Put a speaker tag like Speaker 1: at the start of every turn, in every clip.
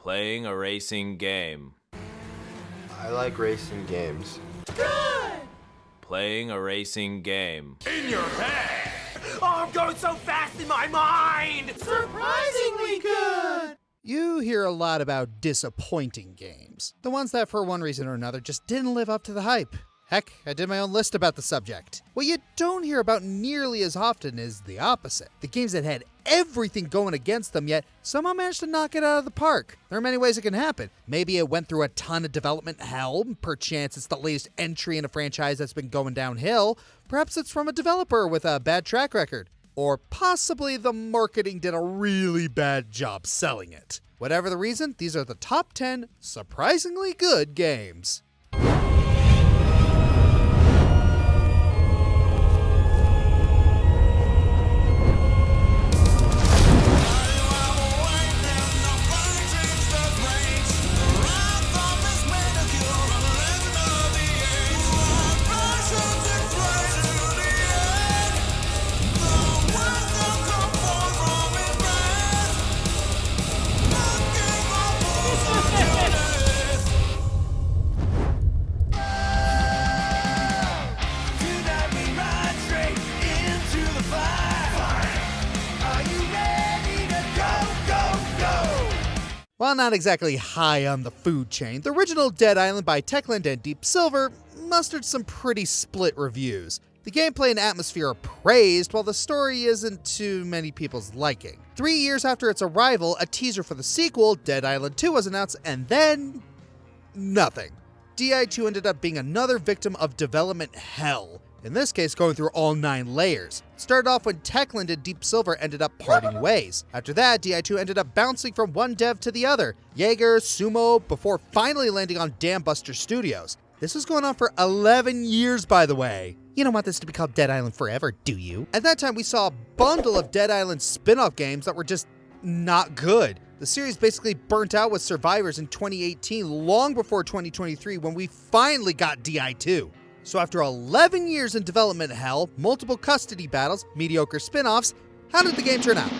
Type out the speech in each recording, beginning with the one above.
Speaker 1: Playing a racing game.
Speaker 2: I like racing games.
Speaker 3: Good!
Speaker 1: Playing a racing game.
Speaker 3: In your head! Oh, I'm going so fast in my mind! Surprisingly good!
Speaker 4: You hear a lot about disappointing games. The ones that for one reason or another just didn't live up to the hype. Heck, I did my own list about the subject. What you don't hear about nearly as often is the opposite. The games that had everything going against them, yet somehow managed to knock it out of the park. There are many ways it can happen. Maybe it went through a ton of development hell. Perchance it's the latest entry in a franchise that's been going downhill. Perhaps it's from a developer with a bad track record. Or possibly the marketing did a really bad job selling it. Whatever the reason, these are the top 10 surprisingly good games. While not exactly high on the food chain, the original Dead Island by Techland and Deep Silver mustered some pretty split reviews. The gameplay and atmosphere are praised, while the story isn't to many people's liking. 3 years after its arrival, a teaser for the sequel, Dead Island 2, was announced, and then nothing. DI2 ended up being another victim of development hell. In this case, going through all 9 layers. It started off when Techland and Deep Silver ended up parting ways. After that, DI2 ended up bouncing from one dev to the other, Jaeger, Sumo, before finally landing on Dambuster Studios. This was going on for 11 years, by the way. You don't want this to be called Dead Island forever, do you? At that time, we saw a bundle of Dead Island spin-off games that were just not good. The series basically burnt out with Survivors in 2018, long before 2023, when we finally got DI2. So after 11 years in development hell, multiple custody battles, mediocre spin-offs, how did the game turn out?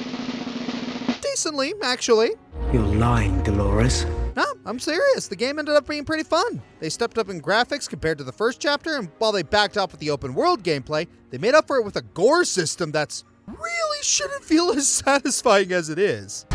Speaker 4: Decently, actually.
Speaker 5: You're lying, Dolores.
Speaker 4: No, I'm serious. The game ended up being pretty fun. They stepped up in graphics compared to the first chapter, and while they backed off with the open world gameplay, they made up for it with a gore system that's really shouldn't feel as satisfying as it is.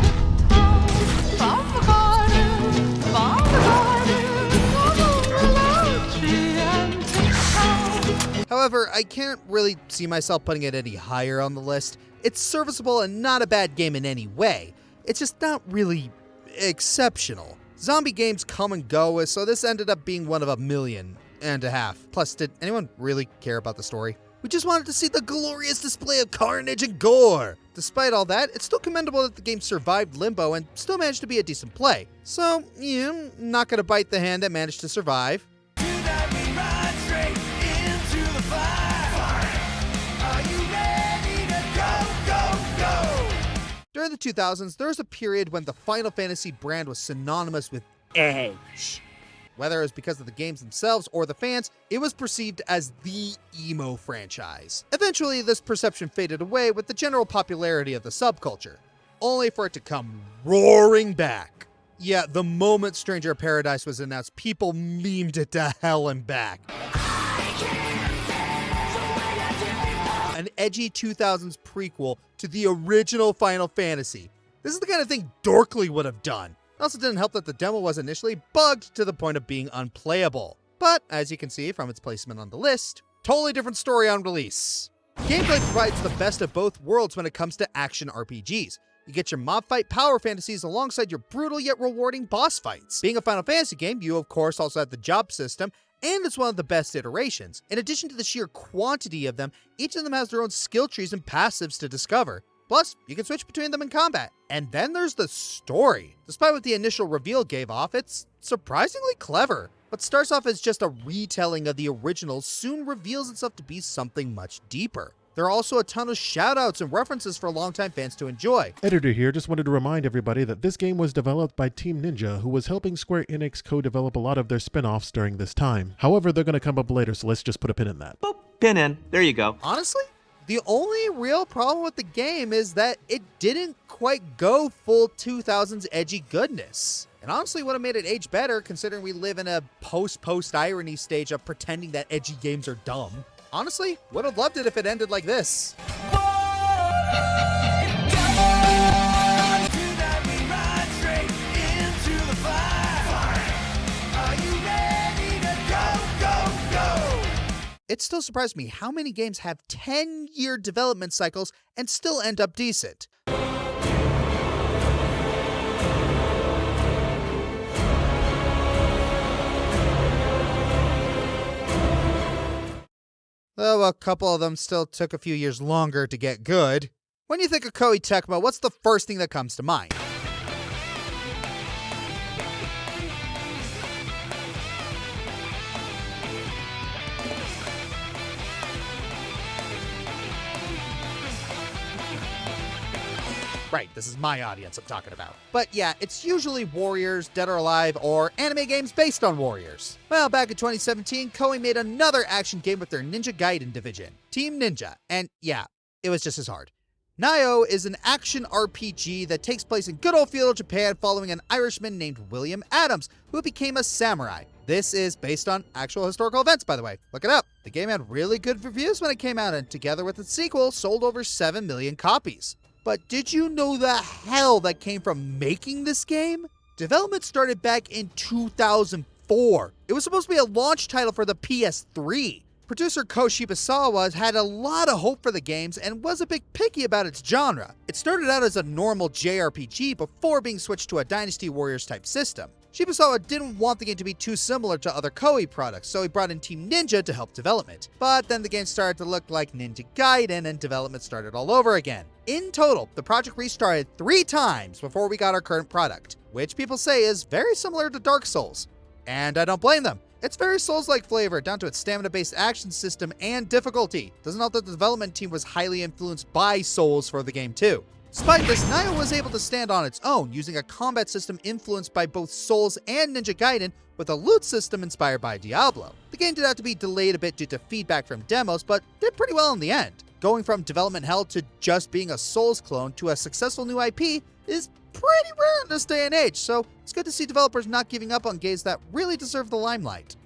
Speaker 4: However, I can't really see myself putting it any higher on the list. It's serviceable and not a bad game in any way. It's just not really exceptional. Zombie games come and go, so this ended up being one of 1.5 million. Plus, did anyone really care about the story? We just wanted to see the glorious display of carnage and gore. Despite all that, it's still commendable that the game survived limbo and still managed to be a decent play. So, yeah, not gonna bite the hand that managed to survive. During the 2000s, there was a period when the Final Fantasy brand was synonymous with edge. Whether it was because of the games themselves or the fans, it was perceived as the emo franchise. Eventually, this perception faded away with the general popularity of the subculture, only for it to come roaring back. Yeah, the moment Stranger of Paradise was announced, people memed it to hell and back. An edgy 2000s prequel to the original Final Fantasy. This is the kind of thing Dorkly would have done. It also didn't help that the demo was initially bugged to the point of being unplayable. But, as you can see from its placement on the list, totally different story on release. Gameplay provides the best of both worlds when it comes to action RPGs. You get your mob fight power fantasies alongside your brutal yet rewarding boss fights. Being a Final Fantasy game, you of course also have the job system, and it's one of the best iterations. In addition to the sheer quantity of them, each of them has their own skill trees and passives to discover. Plus, you can switch between them in combat. And then there's the story. Despite what the initial reveal gave off, it's surprisingly clever. What starts off as just a retelling of the original soon reveals itself to be something much deeper. There are also a ton of shoutouts and references for longtime fans to enjoy.
Speaker 6: Editor here just wanted to remind everybody that this game was developed by Team Ninja, who was helping Square Enix co-develop a lot of their spin-offs during this time. However, they're going to come up later, so let's just put a pin in that.
Speaker 7: Boop, pin in. There you go.
Speaker 4: Honestly, the only real problem with the game is that it didn't quite go full 2000s edgy goodness. and honestly would have made it age better considering we live in a post-irony stage of pretending that edgy games are dumb. Honestly, would have loved it if it ended like this. It still surprised me how many games have 10-year development cycles and still end up decent. Though a couple of them still took a few years longer to get good. When you think of Koei Tecmo, what's the first thing that comes to mind? Right, this is my audience I'm talking about. But yeah, it's usually Warriors, Dead or Alive, or anime games based on Warriors. Well, back in 2017, Koei made another action game with their Ninja Gaiden division, Team Ninja, and yeah, it was just as hard. Nioh is an action RPG that takes place in good old feudal Japan following an Irishman named William Adams, who became a samurai. This is based on actual historical events, by the way. Look it up. The game had really good reviews when it came out, and together with its sequel, sold over 7 million copies. But did you know the hell that came from making this game? Development started back in 2004. It was supposed to be a launch title for the PS3. Producer Ko Shibusawa had a lot of hope for the games and was a bit picky about its genre. It started out as a normal JRPG before being switched to a Dynasty Warriors type system. Shibusawa didn't want the game to be too similar to other Koei products, so he brought in Team Ninja to help development. But then the game started to look like Ninja Gaiden and development started all over again. In total, the project restarted 3 times before we got our current product, which people say is very similar to Dark Souls. And I don't blame them. It's very Souls-like flavor, down to its stamina-based action system and difficulty. Doesn't help that the development team was highly influenced by Souls for the game too. Despite this, Nioh was able to stand on its own, using a combat system influenced by both Souls and Ninja Gaiden, with a loot system inspired by Diablo. The game did have to be delayed a bit due to feedback from demos, but did pretty well in the end. Going from development hell to just being a Souls clone to a successful new IP is pretty rare in this day and age, so it's good to see developers not giving up on games that really deserve the limelight.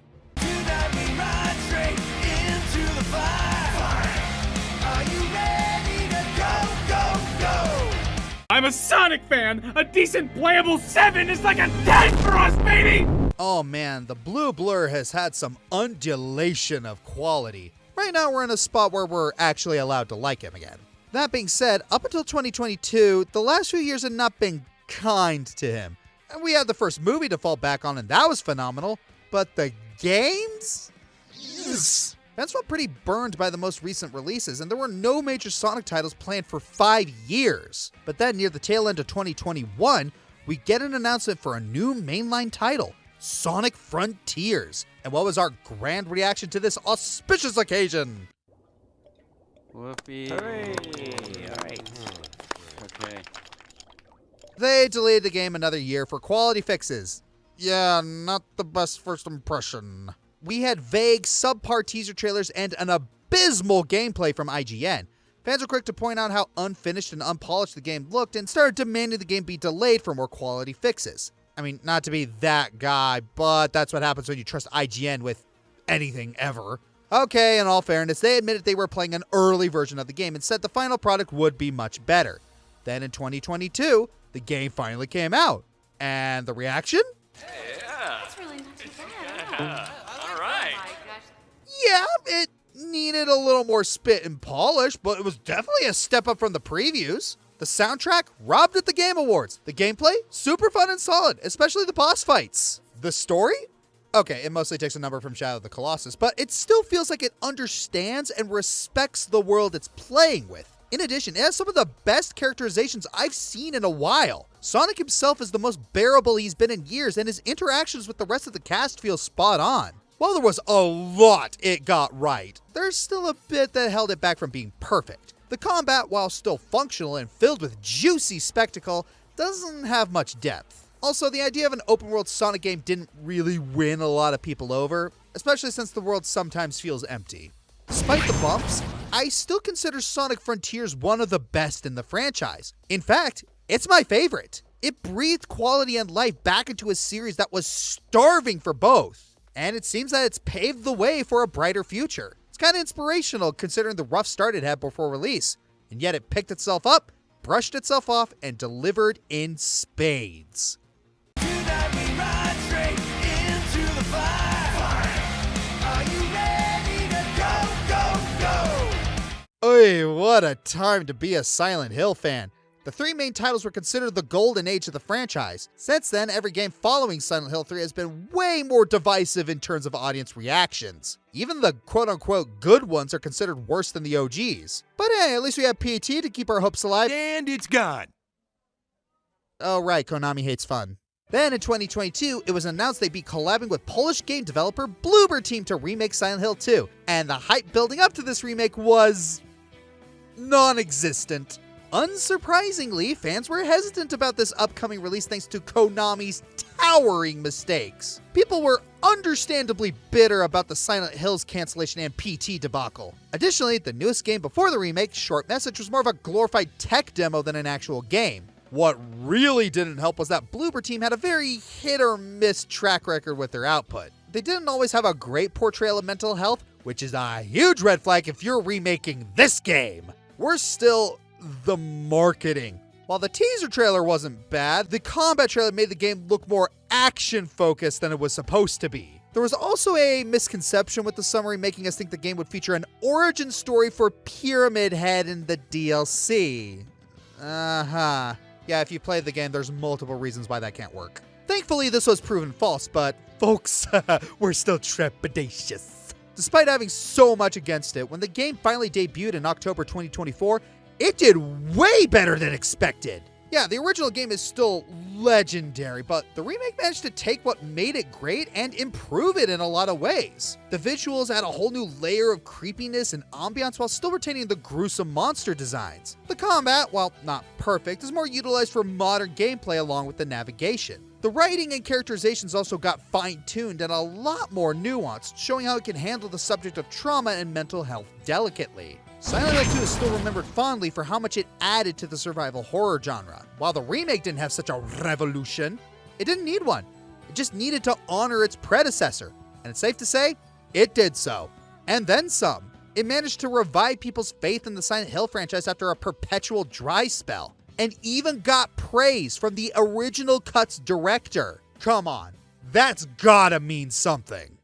Speaker 7: I'm a Sonic fan! A decent playable 7 is like a 10 for us, baby!
Speaker 4: Oh man, the blue blur has had some undulation of quality. Right now we're in a spot where we're actually allowed to like him again. That being said, up until 2022, the last few years had not been kind to him. And we had the first movie to fall back on, and that was phenomenal. But the games? Yes. Fans felt pretty burned by the most recent releases, and there were no major Sonic titles planned for 5 years. But then, near the tail end of 2021, we get an announcement for a new mainline title, Sonic Frontiers. And what was our grand reaction to this auspicious occasion?
Speaker 8: Whoopee. Hooray. Alright. Okay.
Speaker 4: They delayed the game another year for quality fixes. Yeah, not the best first impression. We had vague, subpar teaser trailers and an abysmal gameplay from IGN. Fans were quick to point out how unfinished and unpolished the game looked and started demanding the game be delayed for more quality fixes. I mean, not to be that guy, but that's what happens when you trust IGN with anything ever. Okay, in all fairness, they admitted they were playing an early version of the game and said the final product would be much better. Then in 2022, the game finally came out. And the reaction?
Speaker 9: That's really not too bad.
Speaker 8: All right.
Speaker 9: Oh my gosh.
Speaker 4: Yeah, it needed a little more spit and polish, but it was definitely a step up from the previews. The soundtrack robbed at the Game Awards. The gameplay, super fun and solid, especially the boss fights. The story? Okay, it mostly takes a number from Shadow of the Colossus, but it still feels like it understands and respects the world it's playing with. In addition, it has some of the best characterizations I've seen in a while. Sonic himself is the most bearable he's been in years, and his interactions with the rest of the cast feel spot on. While there was a lot it got right, there's still a bit that held it back from being perfect. The combat, while still functional and filled with juicy spectacle, doesn't have much depth. Also, the idea of an open-world Sonic game didn't really win a lot of people over, especially since the world sometimes feels empty. Despite the bumps, I still consider Sonic Frontiers one of the best in the franchise. In fact, it's my favorite. It breathed quality and life back into a series that was starving for both. And it seems that it's paved the way for a brighter future. It's kind of inspirational considering the rough start it had before release. And yet it picked itself up, brushed itself off, and delivered in spades. Oy, what a time to be a Silent Hill fan. The three main titles were considered the golden age of the franchise. Since then, every game following Silent Hill 3 has been way more divisive in terms of audience reactions. Even the quote-unquote good ones are considered worse than the OGs. But hey, at least we have PT to keep our hopes alive.
Speaker 3: And it's gone.
Speaker 4: Oh right, Konami hates fun. Then in 2022, it was announced they'd be collabing with Polish game developer Bloober Team to remake Silent Hill 2. And the hype building up to this remake was non-existent. Unsurprisingly, fans were hesitant about this upcoming release thanks to Konami's towering mistakes. People were understandably bitter about the Silent Hills cancellation and PT debacle. Additionally, the newest game before the remake, Short Message, was more of a glorified tech demo than an actual game. What really didn't help was that Bloober Team had a very hit-or-miss track record with their output. They didn't always have a great portrayal of mental health, which is a huge red flag if you're remaking this game. Worse still, the marketing. While the teaser trailer wasn't bad, the combat trailer made the game look more action-focused than it was supposed to be. There was also a misconception with the summary making us think the game would feature an origin story for Pyramid Head in the DLC. Yeah, if you play the game, there's multiple reasons why that can't work. Thankfully, this was proven false, but folks, we're still trepidatious. Despite having so much against it, when the game finally debuted in October 2024, it did way better than expected. Yeah, the original game is still legendary, but the remake managed to take what made it great and improve it in a lot of ways. The visuals add a whole new layer of creepiness and ambiance while still retaining the gruesome monster designs. The combat, while not perfect, is more utilized for modern gameplay along with the navigation. The writing and characterizations also got fine-tuned and a lot more nuanced, showing how it can handle the subject of trauma and mental health delicately. Silent Hill 2 is still remembered fondly for how much it added to the survival horror genre. While the remake didn't have such a revolution, it didn't need one. It just needed to honor its predecessor. And it's safe to say, it did so. And then some. It managed to revive people's faith in the Silent Hill franchise after a perpetual dry spell. And even got praise from the original cut's director. Come on, that's gotta mean something.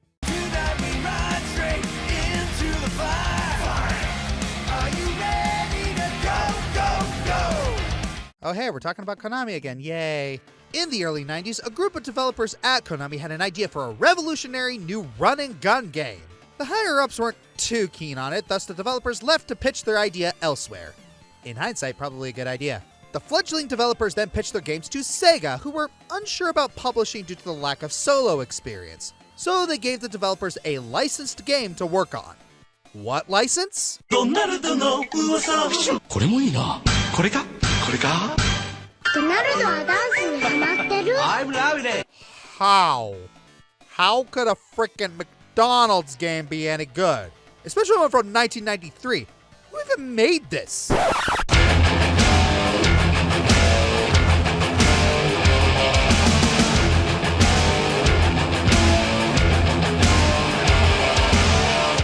Speaker 4: Oh hey, we're talking about Konami again, yay. In the early 90s, a group of developers at Konami had an idea for a revolutionary new run-and-gun game. The higher-ups weren't too keen on it, thus the developers left to pitch their idea elsewhere. In hindsight, probably a good idea. The fledgling developers then pitched their games to Sega, who were unsure about publishing due to the lack of solo experience. So they gave the developers a licensed game to work on. What license? How? How could a frickin' McDonald's game be any good? Especially one from 1993. Who even made this?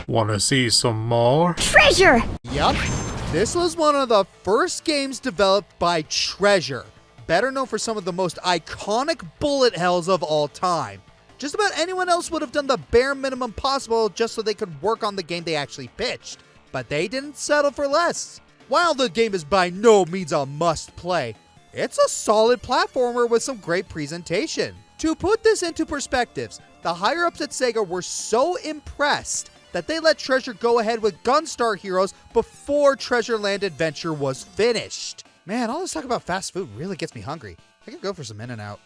Speaker 7: Wanna see some more?
Speaker 9: Treasure!
Speaker 4: Yup. This was one of the first games developed by Treasure, better known for some of the most iconic bullet hells of all time. Just about anyone else would have done the bare minimum possible just so they could work on the game they actually pitched. But they didn't settle for less. While the game is by no means a must-play, it's a solid platformer with some great presentation. To put this into perspectives, the higher-ups at Sega were so impressed that they let Treasure go ahead with Gunstar Heroes before Treasure Land Adventure was finished. Man, all this talk about fast food really gets me hungry. I could go for some In-N-Out.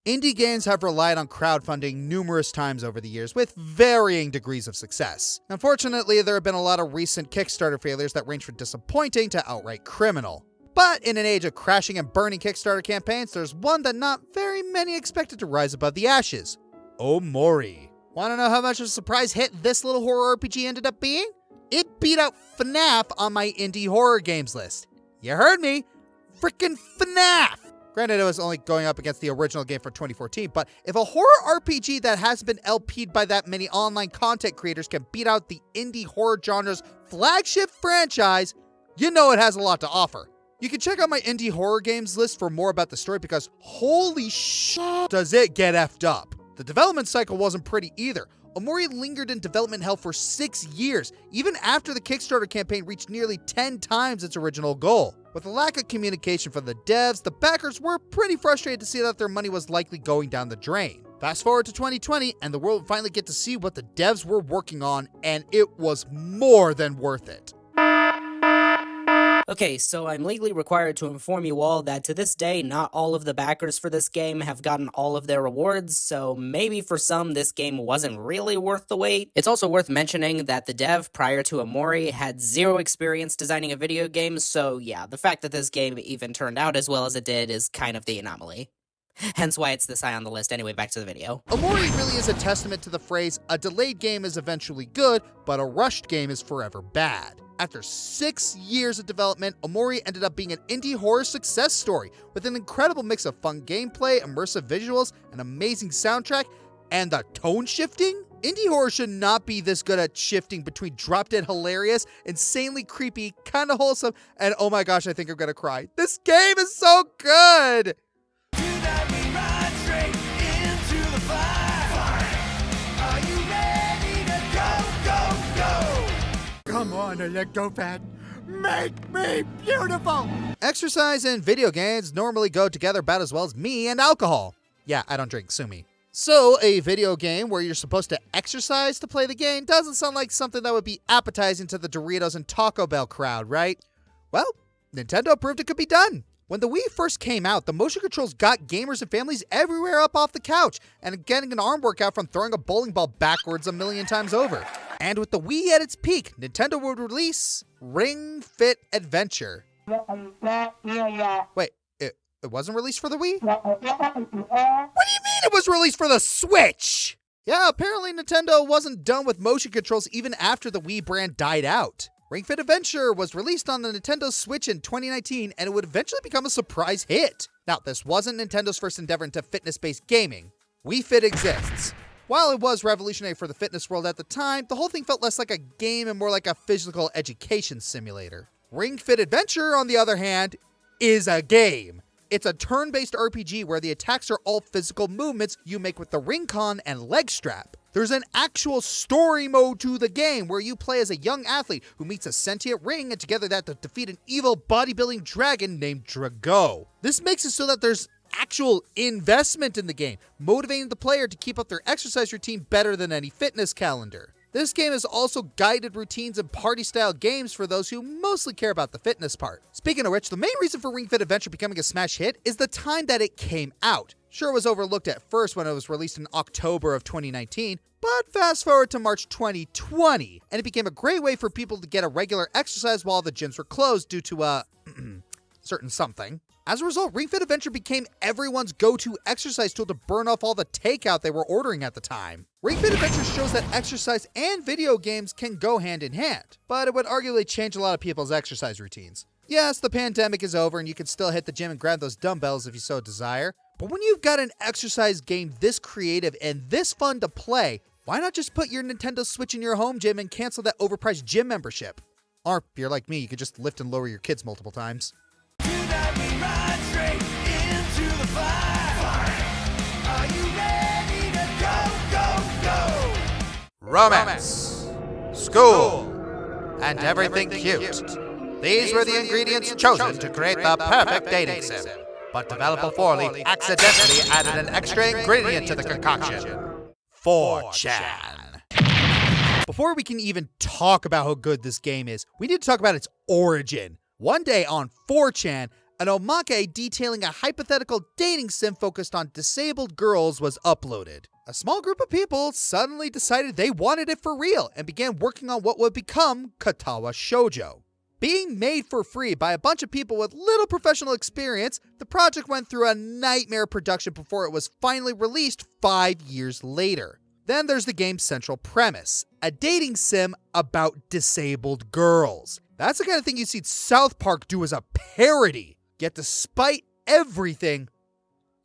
Speaker 4: Indie games have relied on crowdfunding numerous times over the years with varying degrees of success. Unfortunately, there have been a lot of recent Kickstarter failures that range from disappointing to outright criminal. But in an age of crashing and burning Kickstarter campaigns, there's one that not very many expected to rise above the ashes. Omori. Want to know how much of a surprise hit this little horror RPG ended up being? It beat out FNAF on my indie horror games list. You heard me. Frickin' FNAF! Granted, it was only going up against the original game from 2014, but if a horror RPG that hasn't been LP'd by that many online content creators can beat out the indie horror genre's flagship franchise, you know it has a lot to offer. You can check out my indie horror games list for more about the story because holy shit does it get effed up. The development cycle wasn't pretty either. Omori lingered in development hell for 6 years, even after the Kickstarter campaign reached nearly 10 times its original goal. With a lack of communication from the devs, the backers were pretty frustrated to see that their money was likely going down the drain. Fast forward to 2020, and the world would finally get to see what the devs were working on, and it was more than worth it.
Speaker 10: Okay, so I'm legally required to inform you all that to this day, not all of the backers for this game have gotten all of their rewards, so maybe for some this game wasn't really worth the wait. It's also worth mentioning that the dev prior to Omori had zero experience designing a video game, so yeah, the fact that this game even turned out as well as it did is kind of the anomaly. Hence why it's this high on the list. Anyway, back to the video.
Speaker 4: Omori really is a testament to the phrase, a delayed game is eventually good, but a rushed game is forever bad. After 6 years of development, Omori ended up being an indie horror success story with an incredible mix of fun gameplay, immersive visuals, an amazing soundtrack, and the tone shifting. Indie horror should not be this good at shifting between drop-dead hilarious, insanely creepy, kinda wholesome, and oh my gosh, I think I'm gonna cry. This game is so good!
Speaker 3: Come on, Electofan. Make me beautiful!
Speaker 4: Exercise and video games normally go together about as well as me and alcohol. Yeah, I don't drink, sue me. So, a video game where you're supposed to exercise to play the game doesn't sound like something that would be appetizing to the Doritos and Taco Bell crowd, right? Well, Nintendo proved it could be done. When the Wii first came out, the motion controls got gamers and families everywhere up off the couch and getting an arm workout from throwing a bowling ball backwards a million times over. And with the Wii at its peak, Nintendo would release Ring Fit Adventure. Wait, it wasn't released for the Wii? What do you mean it was released for the Switch? Yeah, apparently Nintendo wasn't done with motion controls even after the Wii brand died out. Ring Fit Adventure was released on the Nintendo Switch in 2019, and it would eventually become a surprise hit. Now, this wasn't Nintendo's first endeavor into fitness-based gaming. Wii Fit exists. While it was revolutionary for the fitness world at the time, the whole thing felt less like a game and more like a physical education simulator. Ring Fit Adventure, on the other hand, is a game. It's a turn-based RPG where the attacks are all physical movements you make with the ring con and leg strap. There's an actual story mode to the game where you play as a young athlete who meets a sentient ring and together they have to defeat an evil bodybuilding dragon named Drago. This makes it so that there's actual investment in the game, motivating the player to keep up their exercise routine better than any fitness calendar. This game is also guided routines and party-style games for those who mostly care about the fitness part. Speaking of which, the main reason for Ring Fit Adventure becoming a smash hit is the time that it came out. Sure, it was overlooked at first when it was released in October of 2019, but fast forward to March 2020, and it became a great way for people to get a regular exercise while the gyms were closed due to a certain something. As a result, Ring Fit Adventure became everyone's go-to exercise tool to burn off all the takeout they were ordering at the time. Ring Fit Adventure shows that exercise and video games can go hand in hand, but it would arguably change a lot of people's exercise routines. Yes, the pandemic is over and you can still hit the gym and grab those dumbbells if you so desire, but when you've got an exercise game this creative and this fun to play, why not just put your Nintendo Switch in your home gym and cancel that overpriced gym membership? Or if you're like me, you could just lift and lower your kids multiple times. Romance, school, and everything cute. These were the ingredients chosen to create the perfect dating sim. But developer 4Leaf accidentally added an extra ingredient to the concoction. 4chan. Before we can even talk about how good this game is, we need to talk about its origin. One day on 4chan, an omake detailing a hypothetical dating sim focused on disabled girls was uploaded. A small group of people suddenly decided they wanted it for real and began working on what would become Katawa Shoujo. Being made for free by a bunch of people with little professional experience, the project went through a nightmare production before it was finally released 5 years later. Then there's the game's central premise, a dating sim about disabled girls. That's the kind of thing you see South Park do as a parody. Yet despite everything,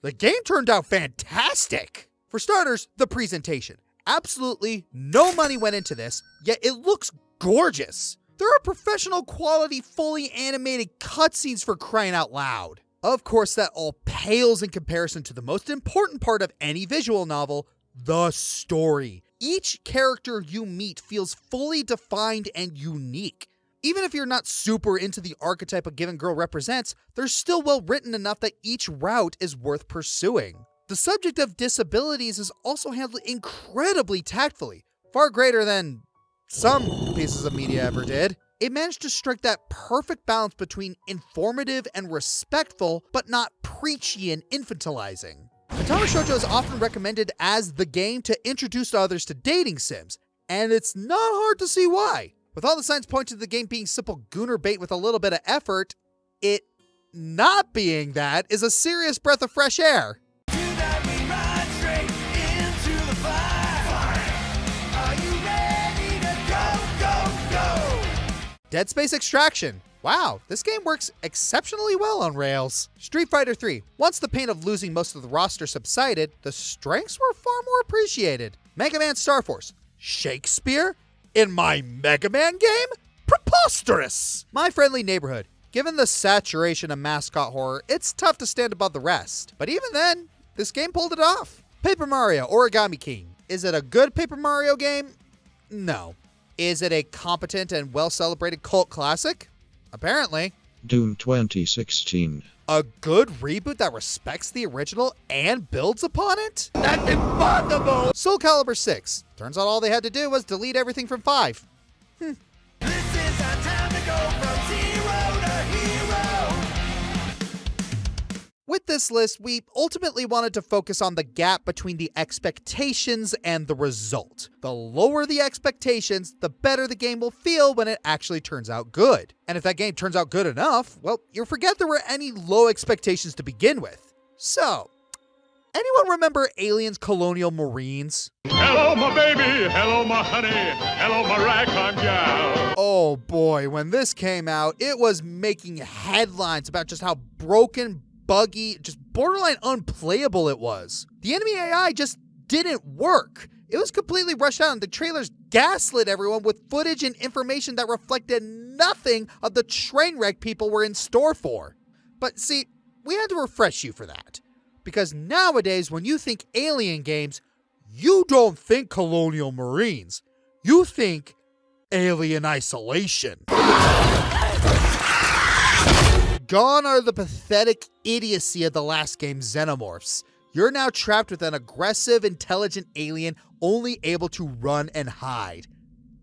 Speaker 4: the game turned out fantastic. For starters, the presentation. Absolutely no money went into this, yet it looks gorgeous. There are professional quality, fully animated cutscenes for crying out loud. Of course, that all pales in comparison to the most important part of any visual novel, the story. Each character you meet feels fully defined and unique. Even if you're not super into the archetype a given girl represents, they're still well written enough that each route is worth pursuing. The subject of disabilities is also handled incredibly tactfully, far greater than some pieces of media ever did. It managed to strike that perfect balance between informative and respectful, but not preachy and infantilizing. Katawa Shoujo is often recommended as the game to introduce others to dating sims, and it's not hard to see why. With all the signs pointing to the game being simple gooner bait with a little bit of effort, it not being that is a serious breath of fresh air. Dead Space Extraction. Wow, this game works exceptionally well on rails. Street Fighter 3. Once the pain of losing most of the roster subsided, the strengths were far more appreciated. Mega Man Star Force. Shakespeare? In my Mega Man game? Preposterous! My Friendly Neighborhood. Given the saturation of mascot horror, it's tough to stand above the rest. But even then, this game pulled it off. Paper Mario Origami King. Is it a good Paper Mario game? No. Is it a competent and well-celebrated cult classic? Apparently.
Speaker 11: Doom 2016.
Speaker 4: A good reboot that respects the original and builds upon it?
Speaker 3: That's impossible!
Speaker 4: Soul Calibur 6. Turns out all they had to do was delete everything from 5.
Speaker 3: This is our time to go from zero to hero!
Speaker 4: With this list, we ultimately wanted to focus on the gap between the expectations and the result. The lower the expectations, the better the game will feel when it actually turns out good. And if that game turns out good enough, well, you'll forget there were any low expectations to begin with. So, anyone remember Aliens Colonial Marines?
Speaker 7: Hello, my baby. Hello, my honey. Hello, my ragtime gal.
Speaker 4: Oh boy, when this came out, it was making headlines about just how broken, buggy, just borderline unplayable it was. The enemy AI just didn't work. It was completely rushed out and the trailers gaslit everyone with footage and information that reflected nothing of the train wreck people were in store for. But see, we had to refresh you for that. Because nowadays, when you think alien games, you don't think Colonial Marines. You think Alien Isolation. Gone are the pathetic idiocy of the last game, Xenomorphs. You're now trapped with an aggressive, intelligent alien only able to run and hide.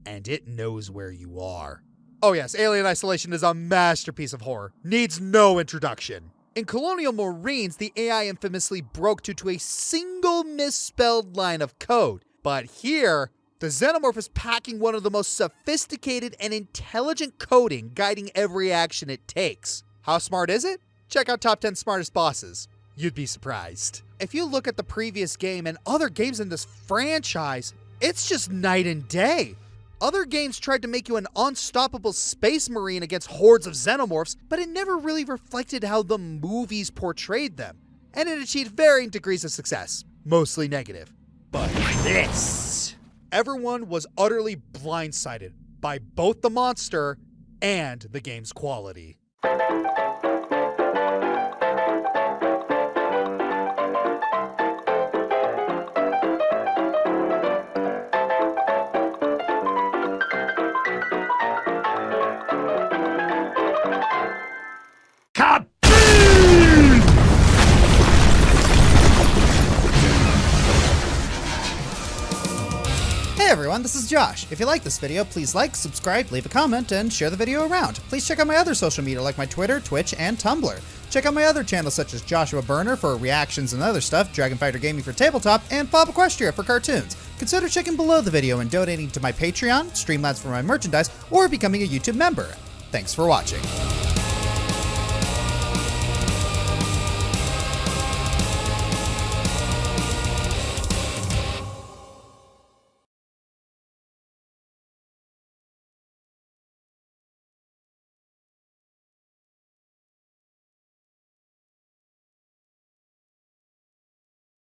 Speaker 4: And it knows where you are. Oh yes, Alien Isolation is a masterpiece of horror. Needs no introduction. In Colonial Marines, the AI infamously broke due to a single misspelled line of code. But here, the Xenomorph is packing one of the most sophisticated and intelligent coding guiding every action it takes. How smart is it? Check out Top 10 Smartest Bosses. You'd be surprised. If you look at the previous game and other games in this franchise, it's just night and day. Other games tried to make you an unstoppable space marine against hordes of xenomorphs, but it never really reflected how the movies portrayed them. And it achieved varying degrees of success, mostly negative. But this! Everyone was utterly blindsided by both the monster and the game's quality.
Speaker 12: Hey everyone, this is Josh. If you like this video, please like, subscribe, leave a comment, and share the video around. Please check out my other social media like my Twitter, Twitch, and Tumblr. Check out my other channels such as Joshua Burner for reactions and other stuff, Dragon Fighter Gaming for tabletop, and Bob Equestria for cartoons. Consider checking below the video and donating to my Patreon, Streamlabs for my merchandise, or becoming a YouTube member. Thanks for watching.